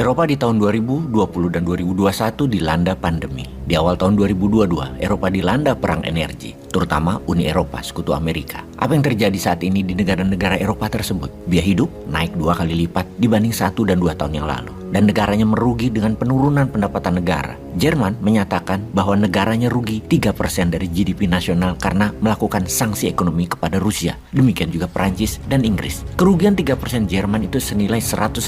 Eropa di tahun 2020 dan 2021 dilanda pandemi. Di awal tahun 2022, Eropa dilanda perang energi, terutama Uni Eropa, Sekutu Amerika. Apa yang terjadi saat ini di negara-negara Eropa tersebut? Biaya hidup naik 2 kali lipat dibanding 1 dan 2 tahun yang lalu. Dan negaranya merugi dengan penurunan pendapatan negara. Jerman menyatakan bahwa negaranya rugi 3% dari GDP nasional karena melakukan sanksi ekonomi kepada Rusia. Demikian juga Perancis dan Inggris. Kerugian 3% Jerman itu senilai 150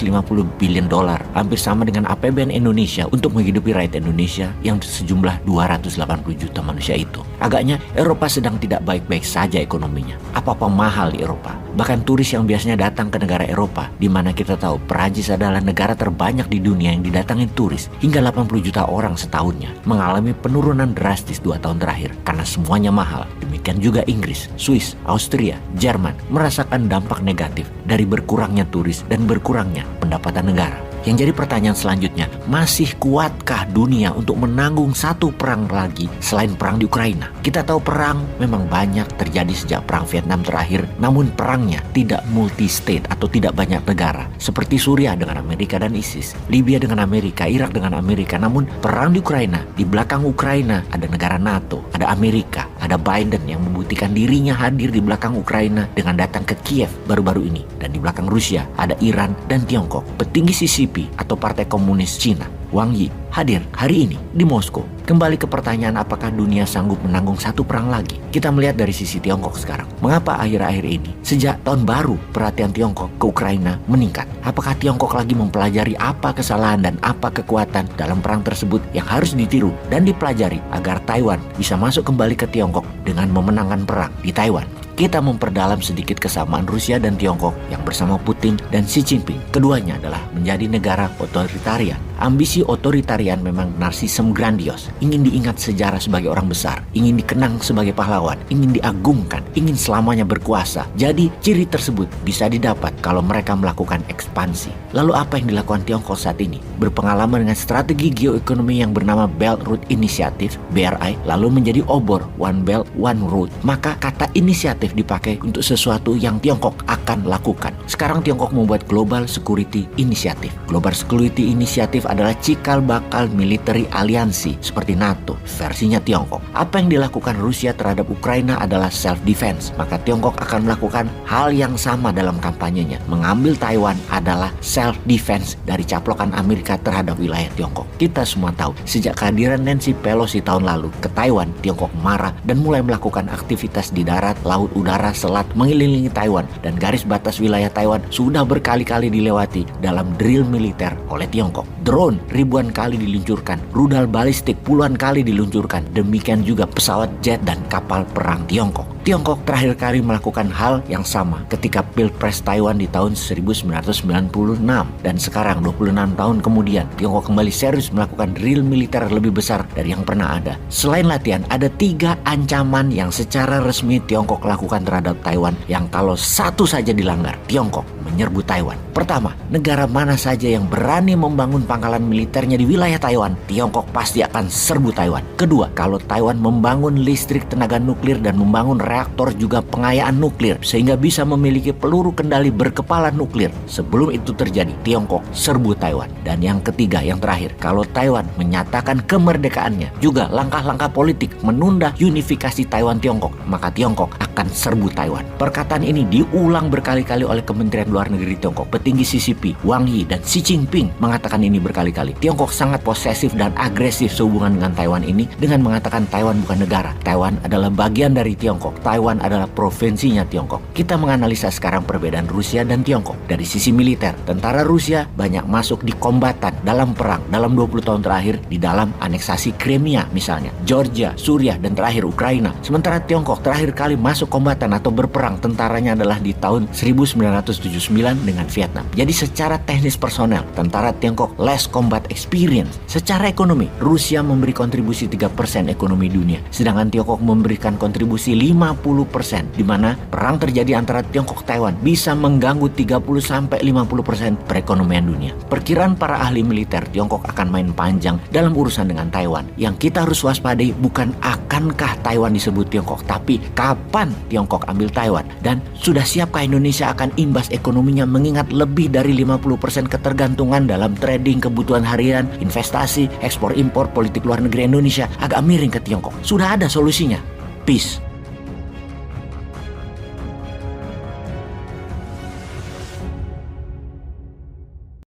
billion dolar, hampir sama dengan APBN Indonesia untuk menghidupi rakyat Indonesia yang sejumlah 280 juta manusia itu. Agaknya Eropa sedang tidak baik-baik saja ekonominya. Apa-apa mahal di Eropa. Bahkan turis yang biasanya datang ke negara Eropa, di mana kita tahu Perancis adalah negara terbanyak di dunia yang didatangin turis, hingga 80 juta orang setahunnya, mengalami penurunan drastis 2 tahun terakhir karena semuanya mahal. Demikian juga Inggris, Swiss, Austria, Jerman merasakan dampak negatif dari berkurangnya turis dan berkurangnya pendapatan negara. Yang jadi pertanyaan selanjutnya, masih kuatkah dunia untuk menanggung satu perang lagi selain perang di Ukraina? Kita tahu perang memang banyak terjadi sejak perang Vietnam terakhir, namun perangnya tidak multi-state atau tidak banyak negara. Seperti Suriah dengan Amerika dan ISIS, Libya dengan Amerika, Irak dengan Amerika. Namun perang di Ukraina, di belakang Ukraina ada negara NATO, ada Amerika, ada Biden yang membuktikan dirinya hadir di belakang Ukraina dengan datang ke Kiev baru-baru ini. Dan di belakang Rusia ada Iran dan Tiongkok. Petinggi CCP atau Partai Komunis Cina, Wang Yi, hadir hari ini di Moskow. Kembali ke pertanyaan, apakah dunia sanggup menanggung satu perang lagi? Kita melihat dari sisi Tiongkok sekarang. Mengapa akhir-akhir ini, sejak tahun baru, perhatian Tiongkok ke Ukraina meningkat? Apakah Tiongkok lagi mempelajari apa kesalahan dan apa kekuatan dalam perang tersebut yang harus ditiru dan dipelajari agar Taiwan bisa masuk kembali ke Tiongkok dengan memenangkan perang di Taiwan? Kita memperdalam sedikit kesamaan Rusia dan Tiongkok yang bersama Putin dan Xi Jinping. Keduanya adalah menjadi negara otoritarian. Ambisi otoritarian memang narsisme grandios. Ingin diingat sejarah sebagai orang besar. Ingin dikenang sebagai pahlawan. Ingin diagungkan. Ingin selamanya berkuasa. Jadi ciri tersebut bisa didapat kalau mereka melakukan ekspansi. Lalu apa yang dilakukan Tiongkok saat ini? Berpengalaman dengan strategi geoekonomi yang bernama Belt Road Initiative, BRI, lalu menjadi obor One Belt One Road. Maka kata inisiatif dipakai untuk sesuatu yang Tiongkok akan lakukan. Sekarang Tiongkok membuat Global Security Initiative. Global Security Initiative adalah cikal bakal military aliansi seperti NATO, versinya Tiongkok. Apa yang dilakukan Rusia terhadap Ukraina adalah self-defense. Maka Tiongkok akan melakukan hal yang sama dalam kampanyenya. Mengambil Taiwan adalah self-defense dari caplokan Amerika terhadap wilayah Tiongkok. Kita semua tahu, sejak kehadiran Nancy Pelosi tahun lalu ke Taiwan, Tiongkok marah dan mulai melakukan aktivitas di darat, laut, udara, selat mengelilingi Taiwan, dan garis batas wilayah Taiwan sudah berkali-kali dilewati dalam drill militer oleh Tiongkok. Drone ribuan kali diluncurkan, rudal balistik puluhan kali diluncurkan, demikian juga pesawat jet dan kapal perang Tiongkok. Tiongkok terakhir kali melakukan hal yang sama ketika Pilpres Taiwan di tahun 1996, dan sekarang 26 tahun kemudian Tiongkok kembali serius melakukan drill militer lebih besar dari yang pernah ada. Selain latihan, ada 3 ancaman yang secara resmi Tiongkok lakukan terhadap Taiwan yang kalau satu saja dilanggar, Tiongkok menyerbu Taiwan. Pertama, negara mana saja yang berani membangun pangkalan militernya di wilayah Taiwan, Tiongkok pasti akan serbu Taiwan. Kedua, kalau Taiwan membangun listrik tenaga nuklir dan membangun reaktor juga pengayaan nuklir sehingga bisa memiliki peluru kendali berkepala nuklir, sebelum itu terjadi, Tiongkok serbu Taiwan. Dan yang ketiga, yang terakhir, kalau Taiwan menyatakan kemerdekaannya, juga langkah-langkah politik menunda unifikasi Taiwan Tiongkok, maka Tiongkok akan serbu Taiwan. Perkataan ini diulang berkali-kali oleh Kementerian Luar Negeri Tiongkok. Petinggi CCP, Wang Yi dan Xi Jinping mengatakan ini berkali-kali. Tiongkok sangat posesif dan agresif sehubungan dengan Taiwan ini dengan mengatakan Taiwan bukan negara. Taiwan adalah bagian dari Tiongkok. Taiwan adalah provinsinya Tiongkok. Kita menganalisa sekarang perbedaan Rusia dan Tiongkok. Dari sisi militer, tentara Rusia banyak masuk di kombatan dalam perang dalam 20 tahun terakhir di dalam aneksasi Crimea misalnya, Georgia, Suriah, dan terakhir Ukraina. Sementara Tiongkok terakhir kali masuk kombatan atau berperang tentaranya adalah di tahun 1979 dengan Vietnam. Jadi secara teknis personel, tentara Tiongkok less combat experience. Secara ekonomi, Rusia memberi kontribusi 3% ekonomi dunia, sedangkan Tiongkok memberikan kontribusi 5% 50%, di mana perang terjadi antara Tiongkok Taiwan bisa mengganggu 30-50% perekonomian dunia. Perkiraan para ahli militer, Tiongkok akan main panjang dalam urusan dengan Taiwan. Yang kita harus waspadai bukan akankah Taiwan disebut Tiongkok, tapi kapan Tiongkok ambil Taiwan. Dan sudah siapkah Indonesia akan imbas ekonominya, mengingat lebih dari 50% ketergantungan dalam trading, kebutuhan harian, investasi, ekspor impor, politik luar negeri Indonesia agak miring ke Tiongkok. Sudah ada solusinya. Peace.